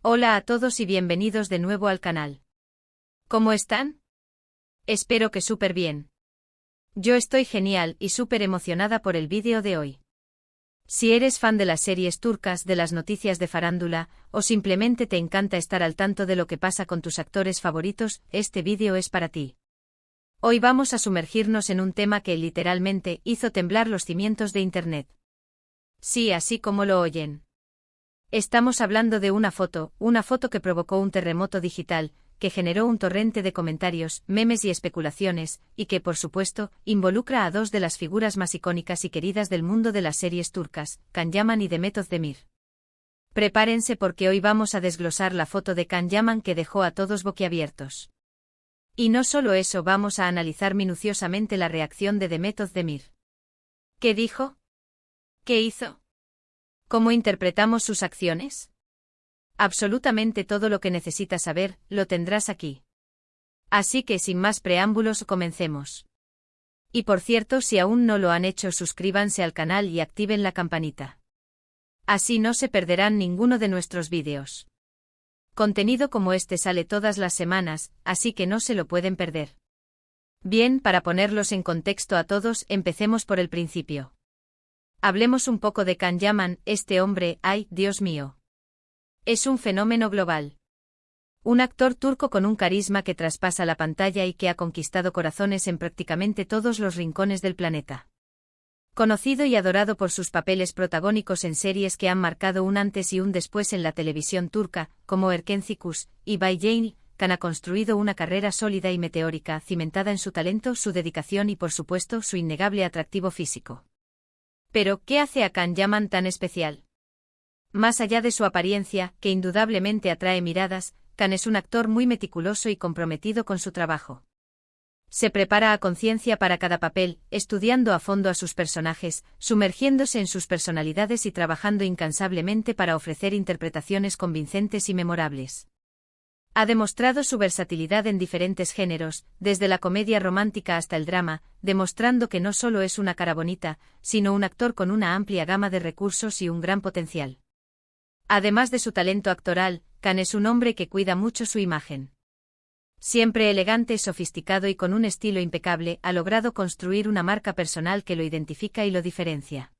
Hola a todos y bienvenidos de nuevo al canal. ¿Cómo están? Espero que súper bien. Yo estoy genial y súper emocionada por el vídeo de hoy. Si eres fan de las series turcas, de las noticias de farándula, o simplemente te encanta estar al tanto de lo que pasa con tus actores favoritos, este vídeo es para ti. Hoy vamos a sumergirnos en un tema que literalmente hizo temblar los cimientos de Internet. Sí, así como lo oyen. Estamos hablando de una foto que provocó un terremoto digital, que generó un torrente de comentarios, memes y especulaciones, y que, por supuesto, involucra a dos de las figuras más icónicas y queridas del mundo de las series turcas, Can Yaman y Demet Özdemir. Prepárense porque hoy vamos a desglosar la foto de Can Yaman que dejó a todos boquiabiertos. Y no solo eso, vamos a analizar minuciosamente la reacción de Demet Özdemir. ¿Qué dijo? ¿Qué hizo? ¿Cómo interpretamos sus acciones? Absolutamente todo lo que necesitas saber, lo tendrás aquí. Así que sin más preámbulos, comencemos. Y por cierto, si aún no lo han hecho, suscríbanse al canal y activen la campanita. Así no se perderán ninguno de nuestros vídeos. Contenido como este sale todas las semanas, así que no se lo pueden perder. Bien, para ponerlos en contexto a todos, empecemos por el principio. Hablemos un poco de Can Yaman, este hombre, ¡ay, Dios mío! Es un fenómeno global. Un actor turco con un carisma que traspasa la pantalla y que ha conquistado corazones en prácticamente todos los rincones del planeta. Conocido y adorado por sus papeles protagónicos en series que han marcado un antes y un después en la televisión turca, como Erkenci y Bay Jane, Can ha construido una carrera sólida y meteórica, cimentada en su talento, su dedicación y, por supuesto, su innegable atractivo físico. Pero, ¿qué hace a Can Yaman tan especial? Más allá de su apariencia, que indudablemente atrae miradas, Can es un actor muy meticuloso y comprometido con su trabajo. Se prepara a conciencia para cada papel, estudiando a fondo a sus personajes, sumergiéndose en sus personalidades y trabajando incansablemente para ofrecer interpretaciones convincentes y memorables. Ha demostrado su versatilidad en diferentes géneros, desde la comedia romántica hasta el drama, demostrando que no solo es una cara bonita, sino un actor con una amplia gama de recursos y un gran potencial. Además de su talento actoral, Can es un hombre que cuida mucho su imagen. Siempre elegante, sofisticado y con un estilo impecable, ha logrado construir una marca personal que lo identifica y lo diferencia.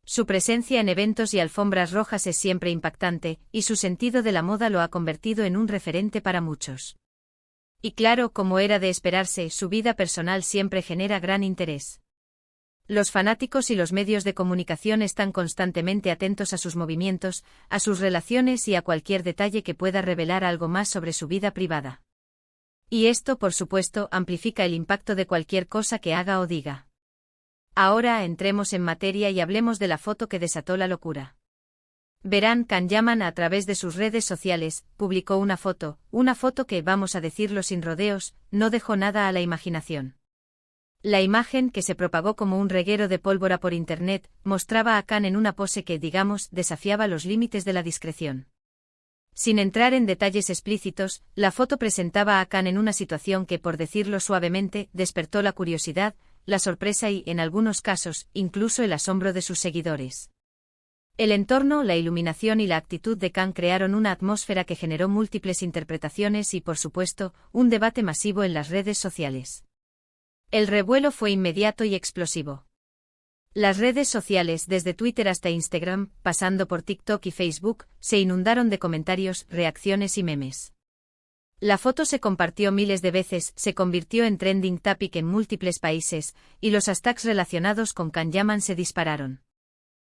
Su presencia en eventos y alfombras rojas es siempre impactante, y su sentido de la moda lo ha convertido en un referente para muchos. Y claro, como era de esperarse, su vida personal siempre genera gran interés. Los fanáticos y los medios de comunicación están constantemente atentos a sus movimientos, a sus relaciones y a cualquier detalle que pueda revelar algo más sobre su vida privada. Y esto, por supuesto, amplifica el impacto de cualquier cosa que haga o diga. Ahora entremos en materia y hablemos de la foto que desató la locura. Verán, Can Yaman a través de sus redes sociales, publicó una foto que, vamos a decirlo sin rodeos, no dejó nada a la imaginación. La imagen, que se propagó como un reguero de pólvora por internet, mostraba a Can en una pose que, digamos, desafiaba los límites de la discreción. Sin entrar en detalles explícitos, la foto presentaba a Can en una situación que, por decirlo suavemente, despertó la curiosidad, la sorpresa y, en algunos casos, incluso el asombro de sus seguidores. El entorno, la iluminación y la actitud de Can crearon una atmósfera que generó múltiples interpretaciones y, por supuesto, un debate masivo en las redes sociales. El revuelo fue inmediato y explosivo. Las redes sociales, desde Twitter hasta Instagram, pasando por TikTok y Facebook, se inundaron de comentarios, reacciones y memes. La foto se compartió miles de veces, se convirtió en trending topic en múltiples países, y los hashtags relacionados con Can Yaman se dispararon.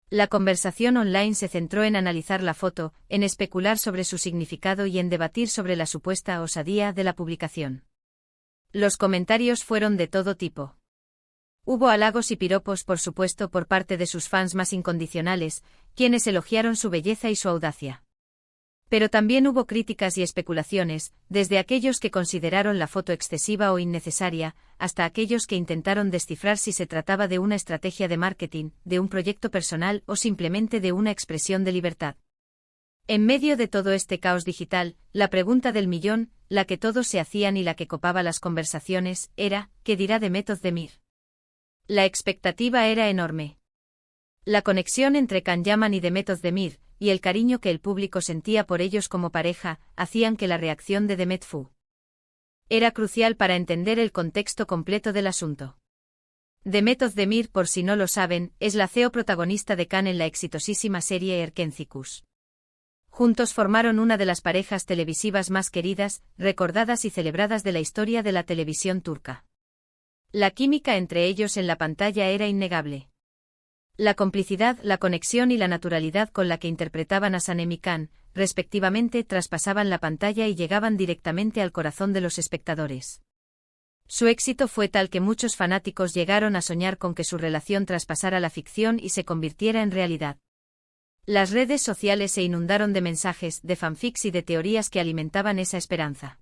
La conversación online se centró en analizar la foto, en especular sobre su significado y en debatir sobre la supuesta osadía de la publicación. Los comentarios fueron de todo tipo. Hubo halagos y piropos, por supuesto, por parte de sus fans más incondicionales, quienes elogiaron su belleza y su audacia. Pero también hubo críticas y especulaciones, desde aquellos que consideraron la foto excesiva o innecesaria, hasta aquellos que intentaron descifrar si se trataba de una estrategia de marketing, de un proyecto personal o simplemente de una expresión de libertad. En medio de todo este caos digital, la pregunta del millón, la que todos se hacían y la que copaba las conversaciones, era, ¿qué dirá Demet Özdemir? La expectativa era enorme. La conexión entre Can Yaman y Demet Özdemir, y el cariño que el público sentía por ellos como pareja, hacían que la reacción de Demet era crucial para entender el contexto completo del asunto. Demet Özdemir, por si no lo saben, es la CEO protagonista de Can en la exitosísima serie Erkencikus. Juntos formaron una de las parejas televisivas más queridas, recordadas y celebradas de la historia de la televisión turca. La química entre ellos en la pantalla era innegable. La complicidad, la conexión y la naturalidad con la que interpretaban a Sanem y Can, respectivamente, traspasaban la pantalla y llegaban directamente al corazón de los espectadores. Su éxito fue tal que muchos fanáticos llegaron a soñar con que su relación traspasara la ficción y se convirtiera en realidad. Las redes sociales se inundaron de mensajes, de fanfics y de teorías que alimentaban esa esperanza.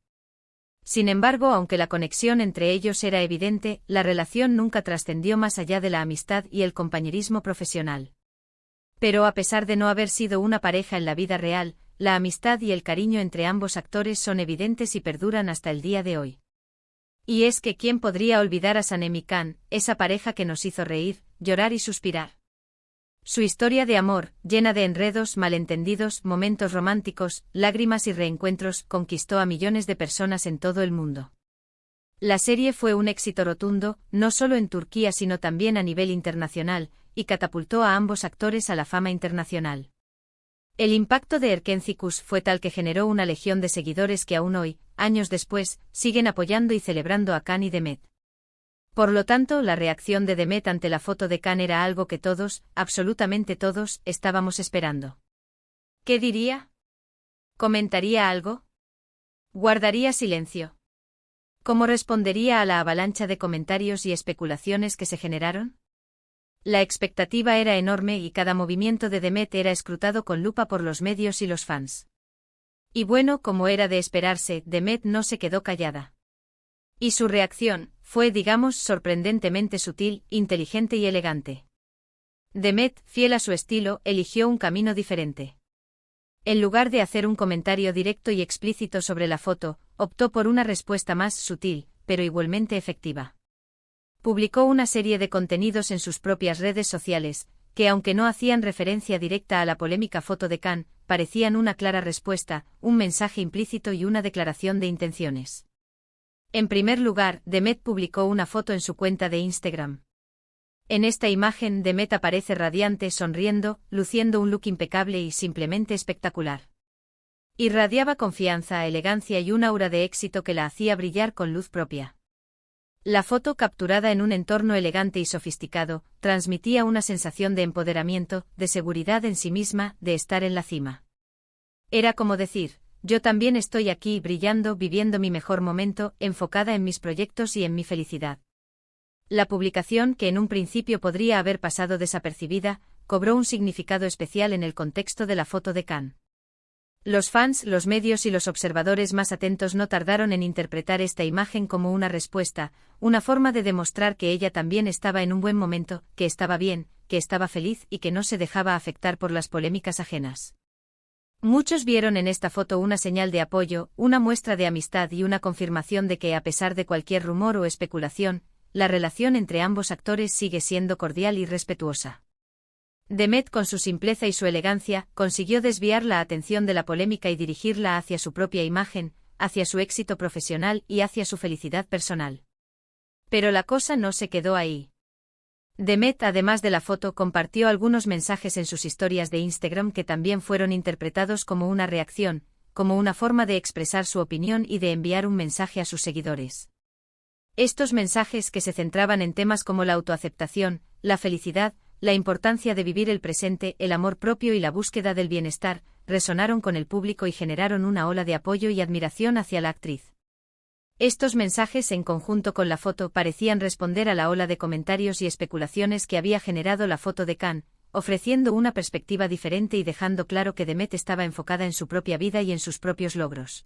Sin embargo, aunque la conexión entre ellos era evidente, la relación nunca trascendió más allá de la amistad y el compañerismo profesional. Pero a pesar de no haber sido una pareja en la vida real, la amistad y el cariño entre ambos actores son evidentes y perduran hasta el día de hoy. Y es que ¿quién podría olvidar a Sanem y Can, esa pareja que nos hizo reír, llorar y suspirar? Su historia de amor, llena de enredos, malentendidos, momentos románticos, lágrimas y reencuentros, conquistó a millones de personas en todo el mundo. La serie fue un éxito rotundo, no solo en Turquía sino también a nivel internacional, y catapultó a ambos actores a la fama internacional. El impacto de Erkencikus fue tal que generó una legión de seguidores que aún hoy, años después, siguen apoyando y celebrando a Can y Demet. Por lo tanto, la reacción de Demet ante la foto de Can era algo que todos, absolutamente todos, estábamos esperando. ¿Qué diría? ¿Comentaría algo? ¿Guardaría silencio? ¿Cómo respondería a la avalancha de comentarios y especulaciones que se generaron? La expectativa era enorme y cada movimiento de Demet era escrutado con lupa por los medios y los fans. Y bueno, como era de esperarse, Demet no se quedó callada. Y su reacción fue, digamos, sorprendentemente sutil, inteligente y elegante. Demet, fiel a su estilo, eligió un camino diferente. En lugar de hacer un comentario directo y explícito sobre la foto, optó por una respuesta más sutil, pero igualmente efectiva. Publicó una serie de contenidos en sus propias redes sociales, que aunque no hacían referencia directa a la polémica foto de Can, parecían una clara respuesta, un mensaje implícito y una declaración de intenciones. En primer lugar, Demet publicó una foto en su cuenta de Instagram. En esta imagen, Demet aparece radiante, sonriendo, luciendo un look impecable y simplemente espectacular. Irradiaba confianza, elegancia y un aura de éxito que la hacía brillar con luz propia. La foto, capturada en un entorno elegante y sofisticado, transmitía una sensación de empoderamiento, de seguridad en sí misma, de estar en la cima. Era como decir: yo también estoy aquí, brillando, viviendo mi mejor momento, enfocada en mis proyectos y en mi felicidad. La publicación, que en un principio podría haber pasado desapercibida, cobró un significado especial en el contexto de la foto de Can. Los fans, los medios y los observadores más atentos no tardaron en interpretar esta imagen como una respuesta, una forma de demostrar que ella también estaba en un buen momento, que estaba bien, que estaba feliz y que no se dejaba afectar por las polémicas ajenas. Muchos vieron en esta foto una señal de apoyo, una muestra de amistad y una confirmación de que, a pesar de cualquier rumor o especulación, la relación entre ambos actores sigue siendo cordial y respetuosa. Demet, con su simpleza y su elegancia, consiguió desviar la atención de la polémica y dirigirla hacia su propia imagen, hacia su éxito profesional y hacia su felicidad personal. Pero la cosa no se quedó ahí. Demet, además de la foto, compartió algunos mensajes en sus historias de Instagram que también fueron interpretados como una reacción, como una forma de expresar su opinión y de enviar un mensaje a sus seguidores. Estos mensajes, que se centraban en temas como la autoaceptación, la felicidad, la importancia de vivir el presente, el amor propio y la búsqueda del bienestar, resonaron con el público y generaron una ola de apoyo y admiración hacia la actriz. Estos mensajes, en conjunto con la foto, parecían responder a la ola de comentarios y especulaciones que había generado la foto de Can, ofreciendo una perspectiva diferente y dejando claro que Demet estaba enfocada en su propia vida y en sus propios logros.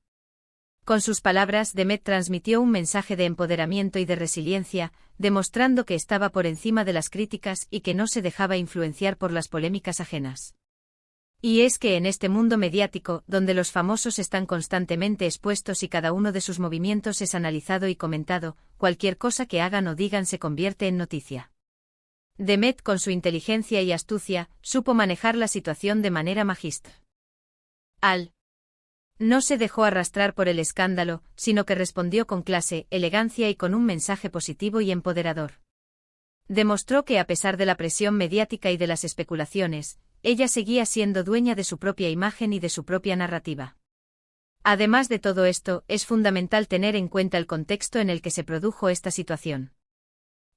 Con sus palabras, Demet transmitió un mensaje de empoderamiento y de resiliencia, demostrando que estaba por encima de las críticas y que no se dejaba influenciar por las polémicas ajenas. Y es que en este mundo mediático, donde los famosos están constantemente expuestos y cada uno de sus movimientos es analizado y comentado, cualquier cosa que hagan o digan se convierte en noticia. Demet, con su inteligencia y astucia, supo manejar la situación de manera magistral. No se dejó arrastrar por el escándalo, sino que respondió con clase, elegancia y con un mensaje positivo y empoderador. Demostró que a pesar de la presión mediática y de las especulaciones, ella seguía siendo dueña de su propia imagen y de su propia narrativa. Además de todo esto, es fundamental tener en cuenta el contexto en el que se produjo esta situación.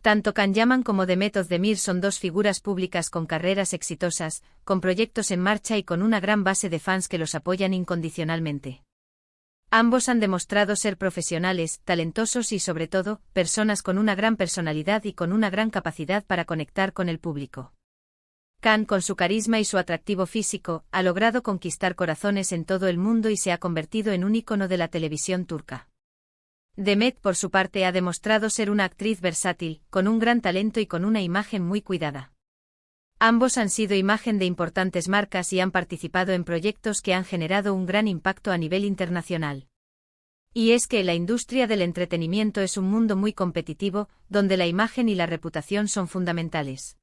Tanto Can Yaman como Demet Özdemir son dos figuras públicas con carreras exitosas, con proyectos en marcha y con una gran base de fans que los apoyan incondicionalmente. Ambos han demostrado ser profesionales, talentosos y sobre todo, personas con una gran personalidad y con una gran capacidad para conectar con el público. Can, con su carisma y su atractivo físico, ha logrado conquistar corazones en todo el mundo y se ha convertido en un ícono de la televisión turca. Demet, por su parte, ha demostrado ser una actriz versátil, con un gran talento y con una imagen muy cuidada. Ambos han sido imagen de importantes marcas y han participado en proyectos que han generado un gran impacto a nivel internacional. Y es que la industria del entretenimiento es un mundo muy competitivo, donde la imagen y la reputación son fundamentales.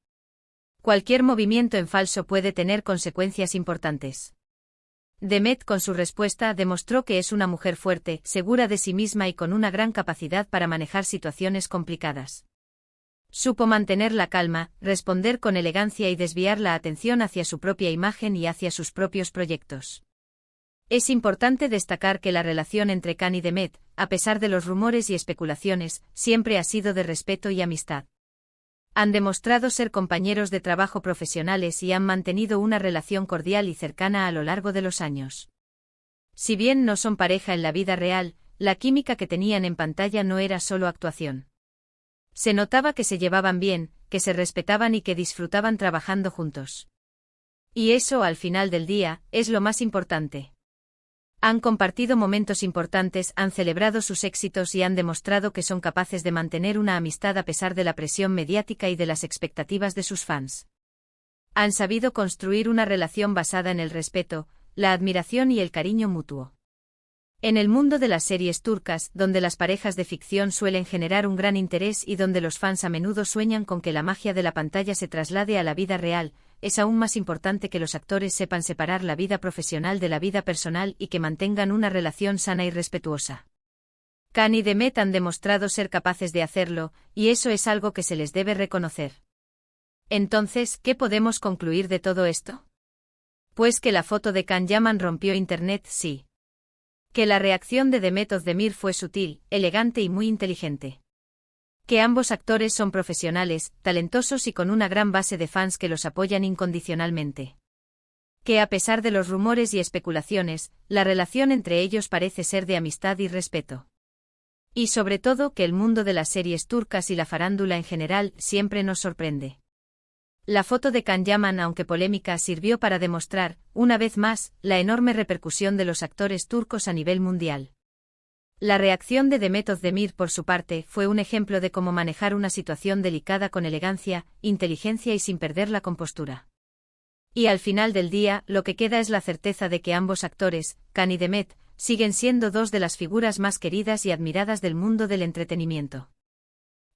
Cualquier movimiento en falso puede tener consecuencias importantes. Demet, con su respuesta, demostró que es una mujer fuerte, segura de sí misma y con una gran capacidad para manejar situaciones complicadas. Supo mantener la calma, responder con elegancia y desviar la atención hacia su propia imagen y hacia sus propios proyectos. Es importante destacar que la relación entre Can y Demet, a pesar de los rumores y especulaciones, siempre ha sido de respeto y amistad. Han demostrado ser compañeros de trabajo profesionales y han mantenido una relación cordial y cercana a lo largo de los años. Si bien no son pareja en la vida real, la química que tenían en pantalla no era solo actuación. Se notaba que se llevaban bien, que se respetaban y que disfrutaban trabajando juntos. Y eso, al final del día, es lo más importante. Han compartido momentos importantes, han celebrado sus éxitos y han demostrado que son capaces de mantener una amistad a pesar de la presión mediática y de las expectativas de sus fans. Han sabido construir una relación basada en el respeto, la admiración y el cariño mutuo. En el mundo de las series turcas, donde las parejas de ficción suelen generar un gran interés y donde los fans a menudo sueñan con que la magia de la pantalla se traslade a la vida real, es aún más importante que los actores sepan separar la vida profesional de la vida personal y que mantengan una relación sana y respetuosa. Can y Demet han demostrado ser capaces de hacerlo, y eso es algo que se les debe reconocer. Entonces, ¿qué podemos concluir de todo esto? Pues que la foto de Can Yaman rompió internet, sí. Que la reacción de Demet Özdemir fue sutil, elegante y muy inteligente. Que ambos actores son profesionales, talentosos y con una gran base de fans que los apoyan incondicionalmente. Que a pesar de los rumores y especulaciones, la relación entre ellos parece ser de amistad y respeto. Y sobre todo que el mundo de las series turcas y la farándula en general siempre nos sorprende. La foto de Can Yaman, aunque polémica, sirvió para demostrar, una vez más, la enorme repercusión de los actores turcos a nivel mundial. La reacción de Demet Özdemir, por su parte, fue un ejemplo de cómo manejar una situación delicada con elegancia, inteligencia y sin perder la compostura. Y al final del día, lo que queda es la certeza de que ambos actores, Can y Demet, siguen siendo dos de las figuras más queridas y admiradas del mundo del entretenimiento.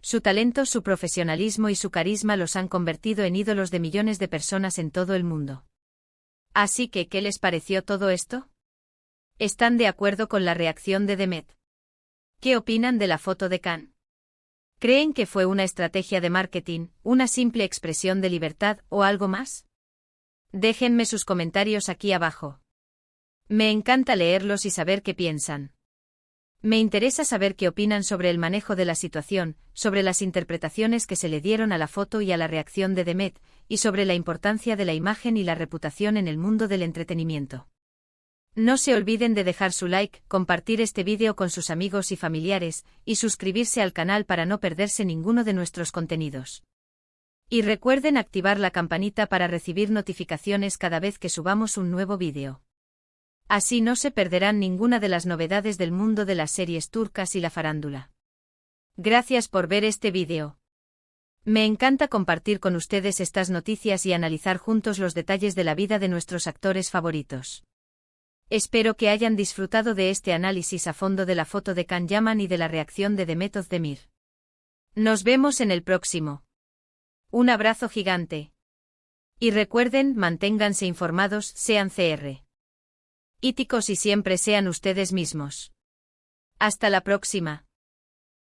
Su talento, su profesionalismo y su carisma los han convertido en ídolos de millones de personas en todo el mundo. Así que, ¿qué les pareció todo esto? ¿Están de acuerdo con la reacción de Demet? ¿Qué opinan de la foto de Can? ¿Creen que fue una estrategia de marketing, una simple expresión de libertad o algo más? Déjenme sus comentarios aquí abajo. Me encanta leerlos y saber qué piensan. Me interesa saber qué opinan sobre el manejo de la situación, sobre las interpretaciones que se le dieron a la foto y a la reacción de Demet, y sobre la importancia de la imagen y la reputación en el mundo del entretenimiento. No se olviden de dejar su like, compartir este vídeo con sus amigos y familiares, y suscribirse al canal para no perderse ninguno de nuestros contenidos. Y recuerden activar la campanita para recibir notificaciones cada vez que subamos un nuevo vídeo. Así no se perderán ninguna de las novedades del mundo de las series turcas y la farándula. Gracias por ver este vídeo. Me encanta compartir con ustedes estas noticias y analizar juntos los detalles de la vida de nuestros actores favoritos. Espero que hayan disfrutado de este análisis a fondo de la foto de Can Yaman y de la reacción de Demet Özdemir. Nos vemos en el próximo. Un abrazo gigante. Y recuerden, manténganse informados, sean éticos y siempre sean ustedes mismos. Hasta la próxima.